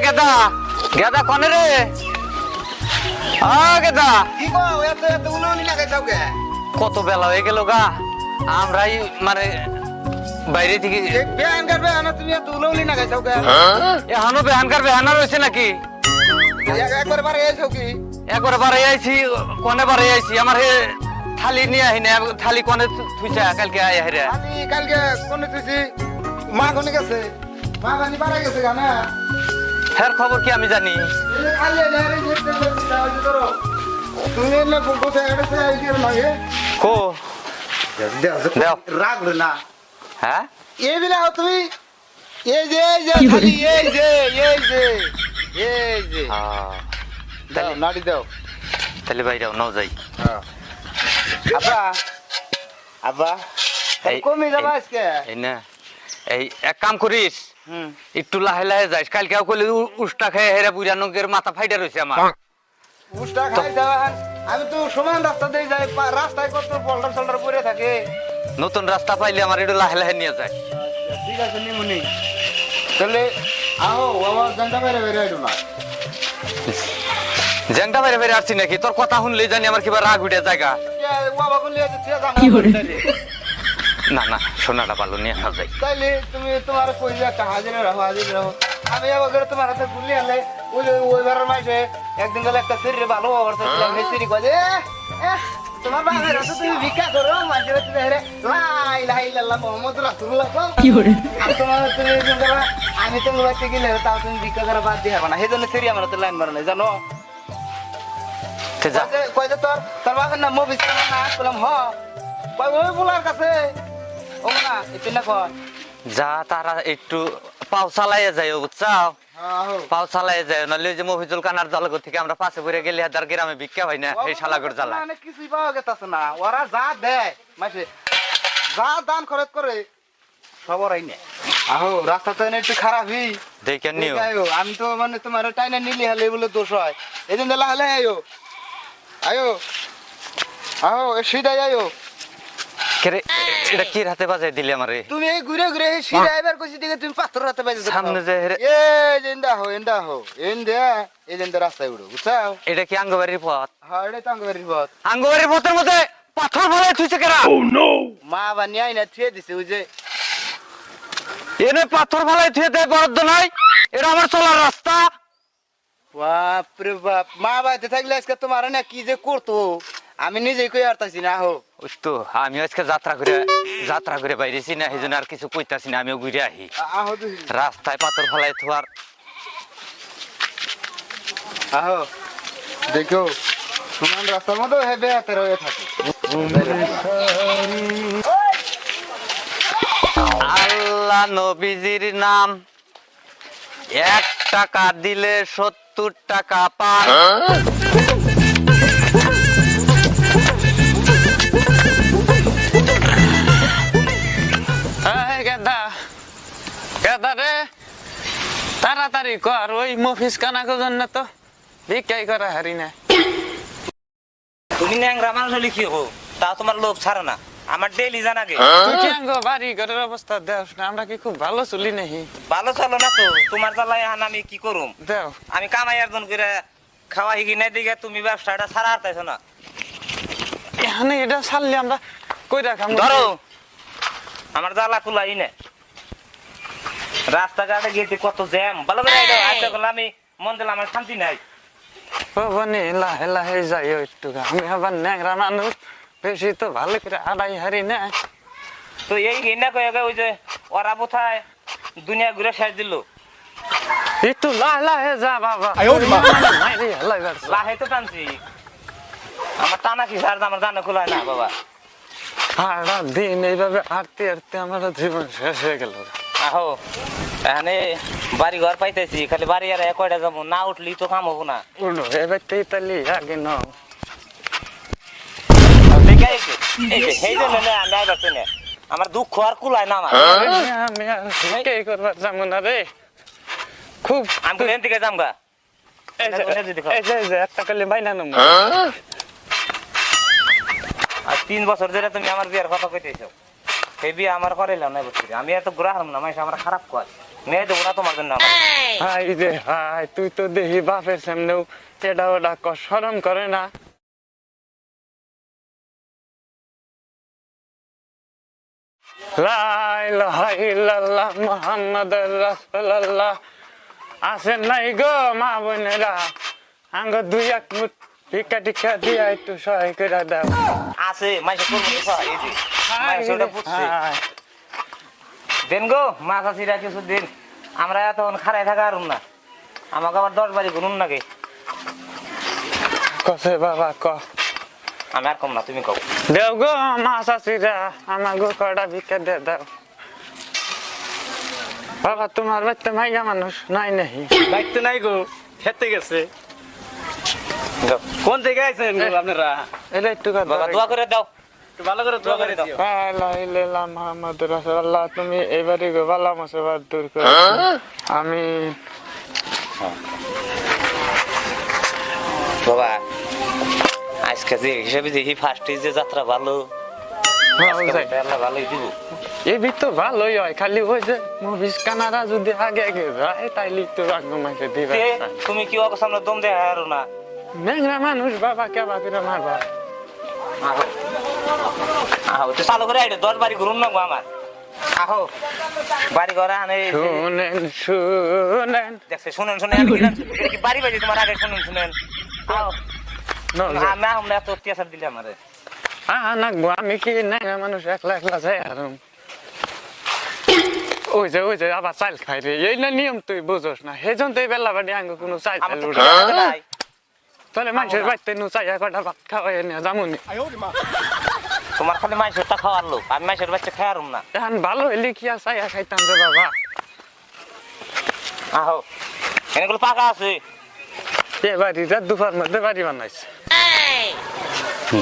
গেদা গেদা কোনে রে? গেদা কি গো এত এত উনানি না গাইছাও কে? কত বেলা হয়ে গেল গা, আমরাই মানে বাইরে থেকে এই বেয়ান করবে না তুমি এত উনানি না গাইছাও কে? এখনো বেহানকার বেহানা রয়েছে নাকি? একবার বারে এসো কি? একবার বারে আইছি, কোনে বারে আইছি, আমার হে থালি নিয়ে আহি না, থালি কোনে থুইছা কালকে আই রে। আমি কালকে কোনে তুইছি মা কোনে গেছে? মা বানি বারে গেছে গানা। হের খবর কি আমি জানি? এই যে খালি রে যেতে যাও ধরো। তুমি না গোছে গেছে আই কি লাগে? কো দেও রাগ না। হ্যাঁ এই বিলা তুমি এই যে খালি এই যে দাও নাড়ি দাও। তাহলে বাইরেও ন যাই। আব্বা আব্বা এই কমে যাবা আজকে? এই না, এই এক কাম করিস, একটু লাহে লাহে যাইস, কালকে কইলে উষ্টা খেয়ে হেরে বুড়া নঙ্গের মাথা ফাইটা রয়েছে আমার। উষ্টা খাই যাওয়ান আমি তো সমান রাস্তা দিয়ে যাই, রাস্তায় কত ফল্ডার শোল্ডার পরে থাকে। নতুন রাস্তা পাইলে আমার একটু লাহে লাহে নিয়ে যায়। ঠিক আছে নিমুনি তাহলে আহো আমার জানটা বাইরে বেরে আইডো না। জ্যাংটা বাইরে বাইরে আসছি নাকি? তোর কথা শুনলেই জানি আমার কিবা রাগ উঠে জায়গা। বাবা বললে না না, সোনাটা পালো নিয়ে না যাই। তাইলে তুমি তোমার কই যে একটা হাজিরা রাখো আমি আবার তোমার হাতে গুলি আনলে ওই বারের মাসে একদিন গেলে একটা শরীরে ভালো অবস্থা ছিল, সেই শরীর কয় যে তোমার বাবার হাতে তুমি ভিক্ষা করো মাসে লাই লাই লাল্লাহ মোহাম্মদ রাসূলুল্লাহ কি করে তোমার তুমি আমি তো বাড়িতে গেলে তাও তুমি ভিক্ষা করা বাদ দিয়ে হবে না, সেই জন্য শরীর আমার হাতে লাইন মারা নাই জানো। কয় যে তোর বাবার নাম মফিজ না বললাম হ কয় ওই বলার কাছে ও না এটা না কয় যা তারা একটু পাও চালাইয়া যায়, বুঝছাও? আহো পাও চালাইয়া যায়, নাহলে যে মফিজুল কানার জালাগর থেকে আমরা পাশে পড়ে গেলে হাজার গ্রামে ভিক্ষা হয় না, এই শালাগর জ্বালা অনেক কিছুই পাওয়া গেছে না, ওরা যা দেয় মাসে যা দান খরচ করে সবরাই নেই। আহো রাস্তা তো একটু খারাপই দেখে নিও। আমি তো মানে তোমার টাইনা নিলি হলে বলে দোষ হয়, এই জন্য হলে আয়ো আয়ো আহো সিধাই আয়ো। কেরে এটা কি হাতে বাজাই দিলে আমারে? তুমি এই ঘুরে ঘুরে সিধা এবার কইছি দিকে তুমি পাথর হাতে বাজে সামনে যে এই এন্দা হো এন্দা এই জন্য রাস্তায় উড়ো বুঝছাও? এটা কি আঙ্গবাড়ির পথ? হ্যাঁ এটা টাঙ্গবাড়ির পথ। আঙ্গবাড়ির পথের মধ্যে পাথর ফলাই থুইছে কেরা? মা বানি আইনা থুয়ে দিছে ওই যে এনে পাথর ফলাই থুয়ে দেয় বরাদ্দ নাই, এটা আমার চলার রাস্তা। বাপরে বাপ, মা বাড়িতে থাকলে আজকে তোমার না কি যে করতো আমি নিজেই কই আরতাছি না। আহো ওই তো আমি আজকে যাত্রা করে বাইরেছি না, সেই জন্য আর কিছু কইতাছি না, আমিও ঘুরে আহি। আহো রাস্তায় পাথর ফলাই থোয়ার আহো দেখো সমান রাস্তার মধ্যে হেবে হাতে রয়ে থাকে। আল্লাহ নবীজির নাম 1 টাকা দিলে 70 টাকা পান। রে তাড়াতাড়ি কর, ওই মফিস কানাকে জন্য তো ভিক্ষাই করা হারি না। তুমি ন্যাংরা মানুষ হলে কি হবো, তা তোমার লোভ ছাড়ে না, আমার ডেইলি জানাগে। তুই কি আঙ্গ বাড়ি ঘরের অবস্থা দেখ না, আমরা কি খুব ভালো চলি নাহি? ভালো চলো না তো, তোমার জ্বালায় এখন আমি কি করুম? দেও আমি কামাই একজন করে খাওয়া হিগি নাই দিকে তুমি ব্যবসাটা ছাড়া হারতেছো না। এখানে এটা ছাড়লে আমরা কই রাখাম? ধরো আমার জ্বালা কুলাই না, রাস্তাঘাটে গেতে কত জ্যাম, ভালো করে আসতে গেলে আমি মন দিলাম আমার শান্তি নাই। ও বনে লাহে লাহে যাই একটু, আমি আবার ন্যাংরা মানুষ, বেশি তো ভালো করে আড়াই হারি না। তো এই ঘিনা কয়ে ওই যে ওরা কোথায় দুনিয়া ঘুরে শেষ দিল, একটু লাহে লাহে যা বাবা। লাহে তো টানছি, আমার টানা কি সার আমার জানা খোলা না বাবা। সারা দিন এইভাবে হাঁটতে হাঁটতে আমার জীবন শেষ হয়ে গেল। আহো এখানে বাড়ি ঘর পাইতেছি, খালি বাড়ি আর কয়টা যাবো, না উঠলি তো কাম হবো না। উঠো এবার তাইলে আগে নাও। সেই জন্য আমি আইবাছি না, আমার দুঃখ আর কুলায় না আমার। আমি আর কি করবার যাবো না রে, খুব আমি এখান থেকে যামগা। এই যে একটা কালে বাইনা নম। আর 3 বছর ধরে তুমি আমার বিয়ার কথা কইতেছো, সেই বিয়ে আমার করাইলাম না, আমি এত গ্রাহম না, মাইস আমার খারাপ কয়। মেয়ে দেবো না তোমার জন্য হাই রে হাই, তুই তো দেখি বাপের সামনেও এটা ওটা শরম করে না। লা ইলাহা ইল্লাল্লাহ মুহাম্মাদুর রাসূলুল্লাহ। আসেন নাই গো মা বোনেরা, আঙ্গ দুই এক মুঠ ভিক্ষা টিক্ষা দিয়া একটু সহায় করে দাও। আছে মাইসে করবো এই যে মাইসে ওটা বুঝছে হাই। দেন গো মা চাষিরা কিছু দিন, আমরা তখন খারাই থাকা আর না, আমাকে আবার 10 বাড়ি গুনুন নাকি। কসে বাবা ক আমি আর কম না, তুমি কও। দেও গো মা চাষিরা, আমার গো কটা ভিক্ষা দিয়ে দাও। বাবা তোমার বাড়িতে মাইয়া মানুষ নাই নাহি? বাইতে নাই গো, খেতে গেছে। দাও। কোন থেকে আইছেন গো আপনারা? এটা একটু বাবা দোয়া করে দাও। একটু ভালো করে দোয়া করে দিও। মোহাম্মদ রাসূলুল্লাহ, তুমি এবারে গো বালা মুসিবত দূর করো। আমি বাবা আজকে যে হিসাবে দেখি ফার্স্ট যে যাত্রা ভালো, আজকে আল্লাহ ভালোই দিব। এই তো ভালোই হয়, খালি ওই যে মুভিস কানারা যদি আগে আগে যায় তাইলে তো আগ্রহ মাইকে দিবে। তুমি কি ওকে সামনে দম দেয় আর না? ন্যাংরা মানুষ বাবা কেবা করে মারবা। আহো আহো তো চালু করে আইডে 10 বাড়ি ঘুরুন না গো আমার। আহো বাড়ি ঘরে আনে শুনেন শুনেন দেখছে, শুনেন শুনেন আমি কিনা এটা কি বাড়ি বাড়ি তোমার আগে শুনেন শুনেন। আও আমি আমরা এত অত্যাচার দিলে আমারে। নাকবো আমি কি ন্যাংরা মানুষ একলা একলা যাই আর ওই যে আবার চাল খাই রে, এই না নিয়ম তুই বুঝোস না, সেজন তুই বেলা বাড়ি আঙ্গ কোনো চাল আমার চাল তো উঠে খেয়াল নাই। তাহলে মানুষের বাড়িতে নু চাইয়া কটা ভাত খাওয়াই নিয়ে যামুনি। তোমার খালি মাইসেরটা খাওয়ার লোক, আমি মাইসের বাচ্চা খাওয়ারুম না। এখন ভালো হইলে কি আর চাইয়া খাইতাম রে বাবা। আহো এনেগুলো পাকা আছে। এ বাড়িটা দুপুর মধ্যে বাড়ি বানাইছে।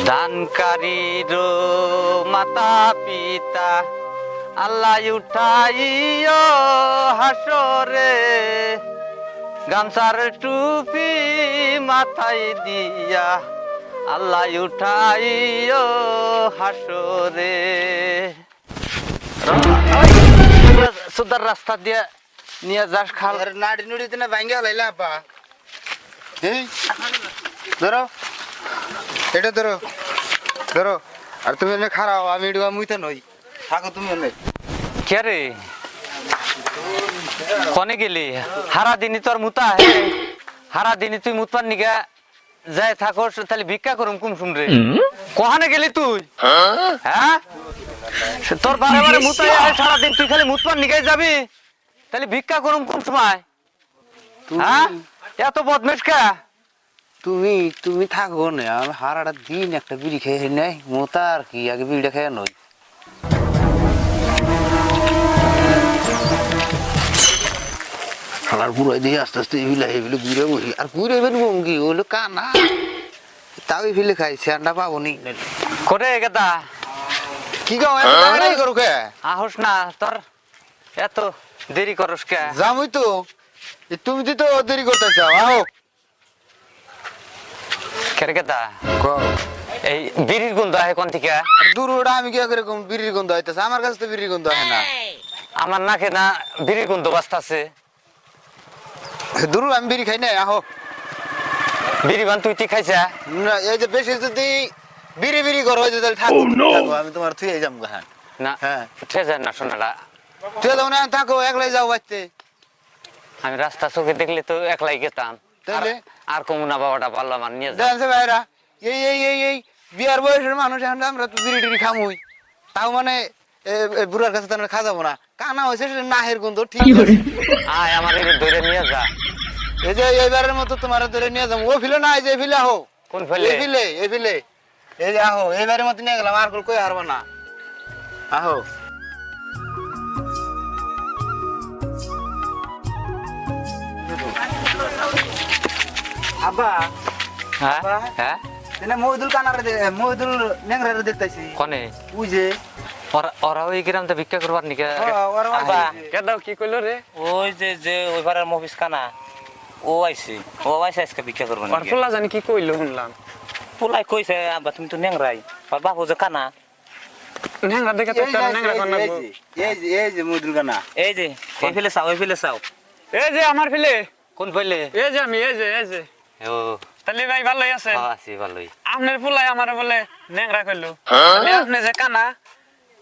দানকারীর মাতা পিতা আল্লাহ উঠাইও হাসরে, গামছার টুপি মাথায় দিয়া আল্লাহ উঠাইও হাসরে। সুদার রাস্তা দিয়ে নিয়ে যাস খাল। আর নাড়ি নুড়িতে না ভাঙ্গা লাইলা আপা। এই ধরো, এটা ধরো ধরো। আর তুমি এনে খারাও, আমি এটা মুইতে নই, থাকো তুমি এনে। কে রে কনে গেলি? হারা দিনই তোর মুতা হে, হারা দিনই তুই মুতপার নিগা যাই থাকস, তাহলে ভিক্ষা করুম কুমসুম রে। কহানে গেলি তুই? হ্যাঁ তোর বারে বারে মুতাই আয় সারাদিন, তুই খালি মুতপার নিগাই যাবি, তাহলে ভিক্ষা করুম কোন সময়? হ্যাঁ এত বদমেশ কে? তুমি তুমি থাকো না, আমি হারাটা দিন একটা বিড়ি খেয়ে নেই, মোতা আর কি, আগে বিড়িটা খেয়ে নই। খালার পুরাই দিয়ে আস্তে আস্তে এগুলো ঘুরে বসি, আর ঘুরে বেন বঙ্গি ওগুলো কানা, তাও ফিলে খাই স্যান্ডা পাবো নি। করে গেদা কি গাও এত করো কে? আহস না, তোর এত দেরি করস কে? যামই তো, তুমি তো দেরি করতেছ। আও কেরে গেদা কও, এই বিড়ির গন্ধ আহে কোন থেকে? দূর ওটা আমি কি করে কম, বিড়ির গন্ধ হইতেছে আমার কাছে, তো বিড়ির গন্ধ হয় না। আমার নাকে না বিড়ির গন্ধ বাজতাছে। দূর আমি বিড়ি খাই না। আহো বিড়ি বান তুই খাইছা? না, এই যে বেশি যদি বিড়ি বিড়ি করো তাহলে থাকো, থাকো, আমি তোমার থুয়ে যাম গান। না হ্যাঁ ঠিক আছে না, শোনাটা তুই যাও না, থাকো, একলাই যাও বাড়তে। আমি রাস্তা চোখে দেখলে তো একলাই গেতাম, তাহলে আর কমু না বাবাটা ভালো আমার নিয়ে যা। দেখছে ভাইরা, এই এই এই এই বিয়ার বয়সের মানুষ এখন আমরা তো বিড়ি টিড়ি খামুই, তাও মানে বুড়ার কাছে তো খা যাবো না, কানা হয়েছে সেটা নাহের গন্ধ ঠিক আছে। আয় আমার এগুলো ধরে নিয়ে যা। এই যে এইবারের মতো তোমার ধরে নিয়ে যাবো, ও ফিলে না, এই যে ফিলে আহো, কোন ফেলে? এই ফিলে, এই ফিলে, এই যে আহো, এইবারের মতো নিয়ে গেলাম, আর কই হারবো না। আহো আব্বা। হ্যাঁ বাবা। হ্যাঁ মহিদুল কানারে, মহিদুল ন্যাংরারে দেখতেছি, কনে ওই যে ওরা ওই গ্রাম তো ভিক্ষা করবার নিকে। আব্বা কেদাও কি কইলো রে? ওই যে ওই পাড়ার মফিস কানা ও আইছে আজকে ভিক্ষা করবো আর পোলা জানি কি কইলো শুনলাম। পোলাই কইছে আব্বা তুমি তো ন্যাংরাই, আর বাপু যে কানা ন্যাংরা দেখে তো একটা ন্যাংরা কোন না এই যে মুদুল গানা এই যে এই ফেলে চাও এই ফেলে চাও এই যে আমার ফেলে কোন পইলে এই যে আমি এই যে ও তাহলে ভাই ভালোই আছে আছি ভালোই আপনার পোলাই আমার বলে ন্যাংরা করলো তাহলে আপনি যে কানা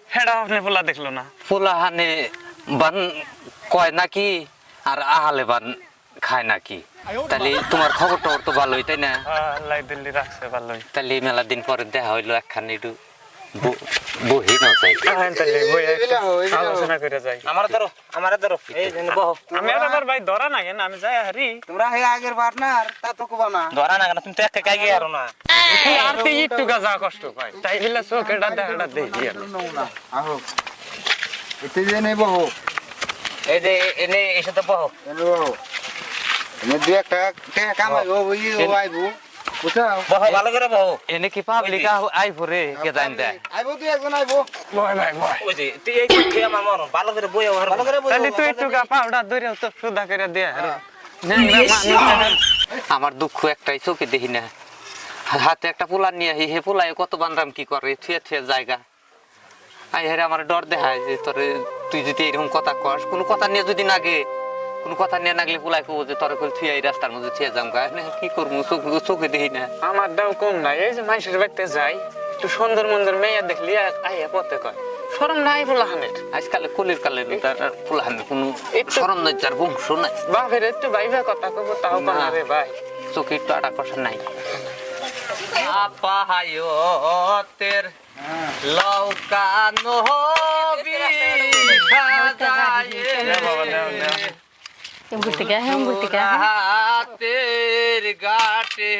হেডা আপনার পোলা দেখলো না পোলা হানে বান কয় নাকি আর আহালে বান খায় নাকি তাহলে তোমার খবর টবর তো ভালোই তাই না আল্লাহ দিল্লি রাখছে ভালোই তাহলে মেলা দিন পরে দেখা হইলো একখান একটু বহি না চাই তাহলে বই আলোচনা করে যাই আমার ধরো এই যে বহ আমি আবার ভাই ধরা না কেন আমি যাই হারি তোমরা হে আগের পার্টনার তা তো কবা না ধরা না কেন তুমি তো একা কাই গিয়ে না আর তো একটু গাজা কষ্ট পাই তাই বলে চোখেটা দেখাটা দেখি আহো এতে যে নেই বহু এই যে এনে এসে তো বহ এনে বহু এনে দুই একটা টাকা কামাই ও আইবো বুঝাও বহ ভালো করে বহ এনে কি পাবলিক আই ভরে কে জান দেয় আইবো তুই একজন আইবো বয় ভাই বয় ওই যে তুই এই কি আমার মন ভালো করে বই ভালো করে বই তাহলে তুই একটু গা পাউডার ধরে তো সুদা করে দে ন্যাংরা মানুষ আমার দুঃখ একটাই চোখে দেখি না হাতে একটা পোলা নিয়ে আহি হে পোলায় কত বানরাম কি করে থুয়ে থুয়ে জায়গা আই হেরে আমার ডর দেখায় যে তোরে তুই যদি এরকম কথা কস কোনো কথা নিয়ে যদি নাগে কোনো কথা নিয়ে নাগলে পোলায় কব যে তোরে কই থুয়ে এই রাস্তার মধ্যে থুয়ে যাম গা কি করবো চোখে দেখি না আমার দাও কম নাই এই যে মানুষের বাড়িতে যাই একটু সুন্দর মন্দর মেয়ে দেখলি আইয়া পথে কয় শরম নাই বলা হানের আজকালে কলির কালে পোলাহানের কোনো সরম নজ্জার বংশ নাই বাপের একটু ভাইবা কথা কব তাও পানা রে ভাই চোখে একটু আটা কষা নাই আপাহায়তের লৌকানো হাতের গাটে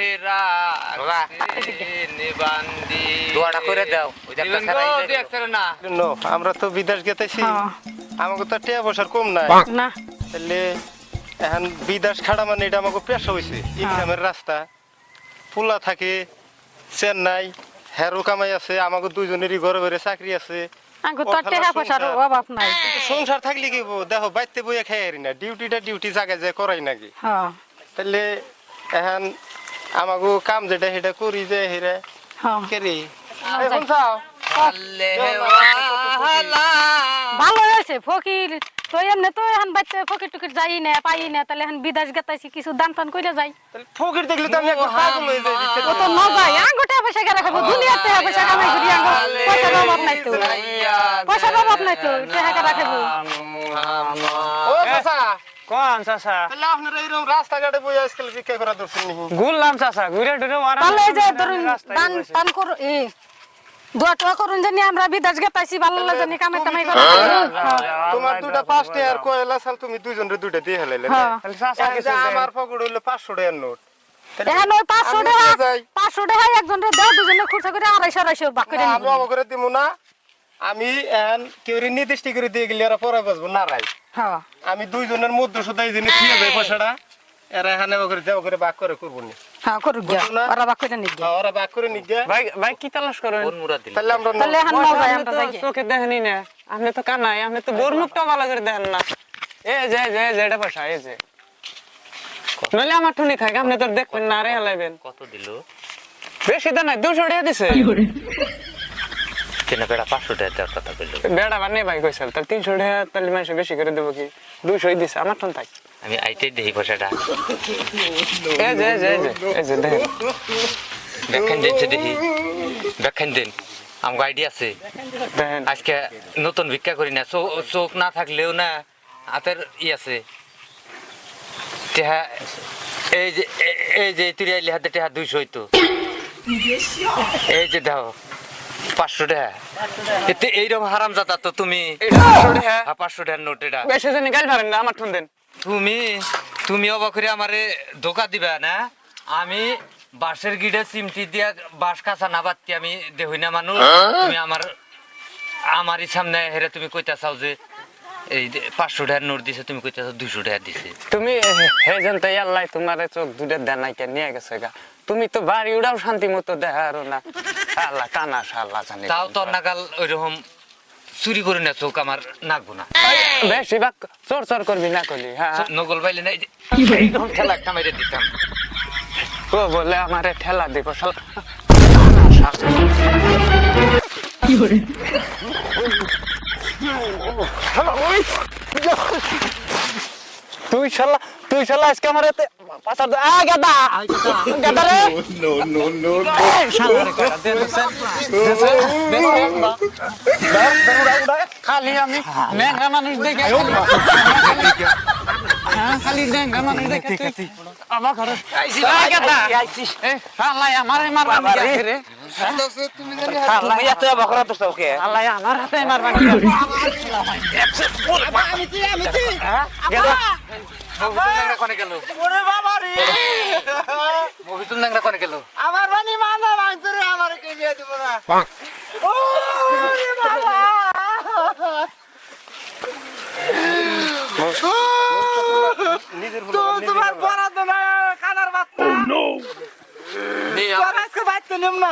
দোয়াটা করে দাও না আমরা তো বিদেশ গেতেছি আমাকে তো টিয়া বসার কম নাই না তাহলে এখন বিদেশ খাড়া মানে এটা আমাকে পেশা হয়েছে ইনকামের রাস্তা ফুলা থাকে চেন্নাই হেরো কামাই আছে আমাকে দুইজনেরই ঘরে ঘরে চাকরি আছে আঙ্গু তো টাকা পয়সার অভাব নাই সংসার থাকলে কি দেখো বাইতে বইয়া খাই হারি না ডিউটি জায়গায় যায় করাই নাকি হ্যাঁ তাহলে এখন আমাকে কাম যেটা সেটা করি যে হেরে হ্যাঁ কেরি এখন চাও ভালো হয়েছে ফকির তো এমনি তো এখন বাচ্চা ফকির টুকির যাই না পাই না তাহলে এখন বিদেশ গেতাইছি কিছু দান টান কইলে যাই ফকির দেখলে তো আমি একদম পাগল হয়ে যাই ও তো না যাই আঙ্গু টাকা পয়সা কে রাখবো দুনিয়ার টাকা পয়সা কামাই করি আঙ্গু পয়সার অভাব নাই তো পয়সার অভাব নাই তো টাকা রাখবো ও চাচা কোন চাচা তাহলে আপনারা এরকম রাস্তাঘাটে বই আজকাল ভিক্ষা করা দর্শন নি গুললাম চাচা ঘুরে টুরে তাহলে এই যে ধরুন দান টান করো দোয়া টোয়া করুন জানি আমরা বিদেশ গেতাইছি ভালো লাগে জানি কামাই টামাই করে তোমার দুটা 5 টাকা আর কয়লা সাল তুমি দুইজনের দুইটা দিয়ে হেলাইলে হ্যাঁ চাচা কিছু আমার পকেট হইলো 500 টাকার নোট এখন ওই 500 টাকা 500 টাকা একজনের দাও দুজনে খরচা করে 250 ভাগ করে আমি নিব অবগরে দিমু না আমি এখন কেউরি নির্দিষ্ট করে দিয়ে গেলে এরা পরে বসবো না রাই হ্যাঁ আমি দুইজনের মধ্যে শুধু এই জিনিস দিয়ে যায় পয়সাটা এরা এখানে অবগরে দেব করে ভাগ করে করবো নি হ্যাঁ করুক গিয়া ওরা ভাগ করে নিক গিয়া ওরা ভাগ করে নিগে ভাই ভাই কি তালাশ করেন কোন মুরাদ দিল তাহলে আমরা তাহলে এখন না যাই আমরা যাই চোখে দেখেনি না আপনি তো কানাই আপনি তো বোর মুখটা ভালো করে দেখেন না এই যে এটা পয়সা এই যে নইলে আমার ঠুনি থাকে আপনি তো দেখবেন না রে হেলাইবেন কত দিল বেশি তো নাই 200 টাকা দিছে কেন বেড়া 500 টাকা দেওয়ার কথা বললো বেড়া বানে ভাই কইছাল তাহলে 300 টাকা তাহলে মাসে বেশি করে দেবো কি 200 দিছে আমার ঠন থাক আমি আইতেই দেখি পয়সাটা এই যে দেখেন দেখেন দিন দেখি দেখেন দিন আমার আইডিয়া আছে দেখেন আজকে নতুন ভিক্ষা করি না চোখ না থাকলেও না হাতের ই আছে টেহা এই যে তুই আইলি হাতে টেহা 200 হইতো এই যে দাও 500 টাকা এতে এইরকম হারাম জাতা তো তুমি 500 টাকা 500 টাকার নোট এটা বেশি জানি গাল পারেন না আমার ঠন দেন তুমি অবাক করে আমারে ধোকা দিবা না আমি বাঁশের গিড়ে চিমটি দিয়া বাঁশ কাঁচা না বাতি আমি দেহই না মানুষ তুমি আমারই সামনে হেরে তুমি কইতা চাও যে এই 500 টাকার নোট দিছে তুমি কইতা চাও 200 টাকা দিছে তুমি হে জানতে আল্লাহ তোমারে চোখ দুটা দেনাই কে নিয়ে গেছে গা তুমি তো বাড়ি উড়াও শান্তি মতো দেখারো না আল্লাহ কানা শালা জানি তাও তোর নাগাল ওইরকম চুরি করে না চোখ আমার নাকবো না বেশি বাক চোর করবি না করলি হ্যাঁ নগল পাইলে না এইরকম ঠেলা একটা মেরে দিতাম ও বলে আমারে ঠেলা দিব শালা তুই শালা আজকে আমার হাতে পাতা গাদা গাদা রে খালি আমি ন্যাংরা মানুষ দেখে খালি ন্যাংরা মানুষ দেখে তুই আমার ঘরে আমার মারবা রে তুমি এত বকরা তো ওকে আল্লাহ আমার হাতে মারবা মহিতুল ন্যাংরা কোনে গেল? আমার বানি মানা মাংস রে আমার কে দিয়ে দিব না ও রে বাবা তো তোমার পড়া তো না কানার বাচ্চা তোর আজকে বাইতে নিম না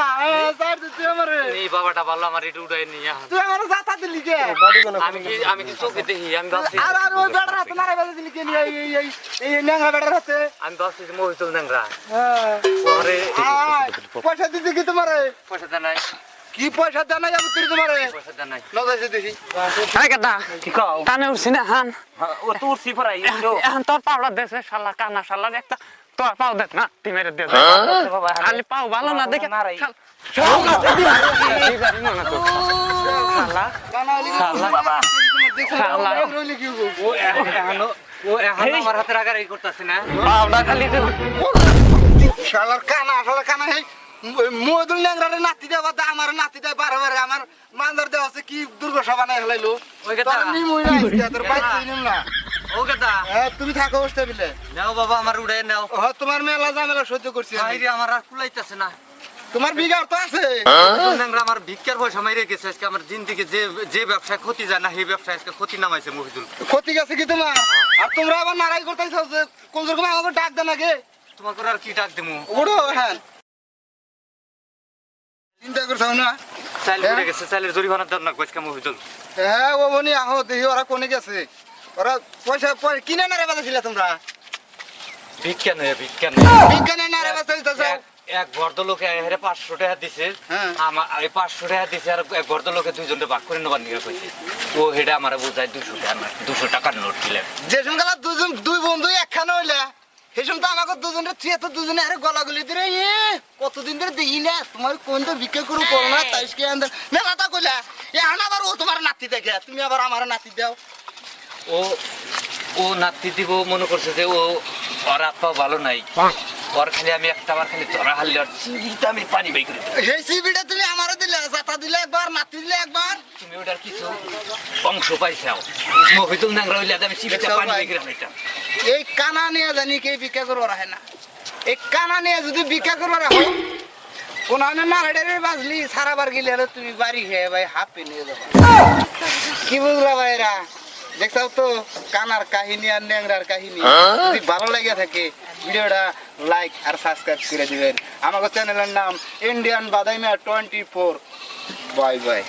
যাই তুই আমারে এই বাবাটা ভালো আমার এটা উঠাই নিয়ে তুই আমার জাতা দিলি কে আমি কি চোখে দেখি আমি ভাবছি আর আর ওই বেড়ার হাতে নারে বাজে দিলি কে নি এই ন্যাংরা বেড়ার হাতে আমি ভাবছি যে মহিতুল ন্যাংরা হ্যাঁ ওরে পয়সা দিতে কি তোমারে পয়সা দেয় নাই কি পয়সা দেন না যাবো তুই তোমারে পয়সা দেয় নাই নজাইছে দেখি গাদা কি কও কানে উঠছি না হান ও তোর সিফরাই এখন তোর পাউডার দেশে শালা কানা শালা একটা তোর পাও দেখ না টিমের দিয়ে বাবা খালি পাও ভালো না দেখে নারাই। আমার হাতে রাগার এই করতেছে না পাউডার খালি শালার কানা হে মদুল ন্যাংরারে নাতি দেওয়া দা আমার নাতি দেয় বারে আমার মানদার দেওয়া আছে কি দুর্গসভা বানাই হলাইলো ওই কথা। তোর নিমুই না আজকে, তোর বাইক নিম না ও কেতা হ্যাঁ তুমি থাকো বসতে বিলে নাও বাবা আমার উড়ে নাও তোমার মেলা ঝামেলা সহ্য করছি আমি। ভাইরে আমার আর কুলাইতেছে না তোমার বিঘার তো আছে মহিতুল ন্যাংরা আমার ভিক্ষার পয়সা মাইরে গেছে আজকে আমার জিন্দিকে যে ব্যবসায় ক্ষতি যায় না সেই ব্যবসায় আজকে ক্ষতি নামাইছে মহিতুল ক্ষতি গেছে কি তোমার আর তোমরা আবার নারাই করতেছো যে কোন রকম আমাকে ডাক দেন আগে তোমার করে আর কি ডাক দেবো ওড়ো হ্যাঁ চিন্তা করছো না চাইল পড়ে গেছে চাইলের জরিমানা দেন না আজকে মহিতুল হ্যাঁ ও বনি আহো দেখি ওরা কোনে গেছে ওরা পয়সা কিনে না রে বাজাছিল তোমরা ভিক্ষা নয় বিজ্ঞানে না রে বাজাইতেছ এক ভদ্রলোকে হেরে 500 টাকা দিছে হ্যাঁ। আমার এই 500 টাকা দিছে আর এক ভদ্রলোকে দুইজনকে ভাগ করে নেবার নিয়ে কইছে ও হেডা আমারে বুঝায় 200 টাকার নোট দিলেন যে সঙ্গে দুই বন্ধু একখানে হইলা সেই সময় তো আমাকে দুজনের তুই এত দুজনে আরে গলাগলি দিয়ে কতদিন ধরে দেখি না তোমার কোন তো বিক্রি করু করো না তাই কি আন্দার মেলাটা কইলা এখন আবার ও তোমার নাতি দেখে তুমি আবার আমার নাতি দাও ও নাতি দিব মনে করছে যে ও ওর আত্মা ভালো নাই ওর খালি আমি একটা বার খালি ধরা হারলে আর চিংড়িতে আমি পানি বাই করে দেব। সেই সিবিটা তুমি আমারও দিলে জাতা দিলে একবার নাতি দিলে একবার তুমি ওটার কিছু অংশ পাইছাও মহিতুল ন্যাংরা হইলে আমি চিংড়িতে পানি বাই করে দিতাম এই কানা নিয়ে জানি কে বিক্রি করবো রাখে না এই কানা নিয়ে যদি বিক্রি করবো রাখো কোন না রেডারে বাজলি সারাবার গেলে হলে তুমি বাড়ি খেয়ে ভাই হাফে নিয়ে যাবো কি বুঝলা ভাইরা দেখছাও তো কানার কাহিনী আর ন্যাংরার কাহিনী যদি ভালো লাগে থাকে ভিডিওটা লাইক আর সাবস্ক্রাইব করে দিবেন আমাদের চ্যানেলের নাম ইন্ডিয়ান বাদাইমিয়া 24 বাই বাই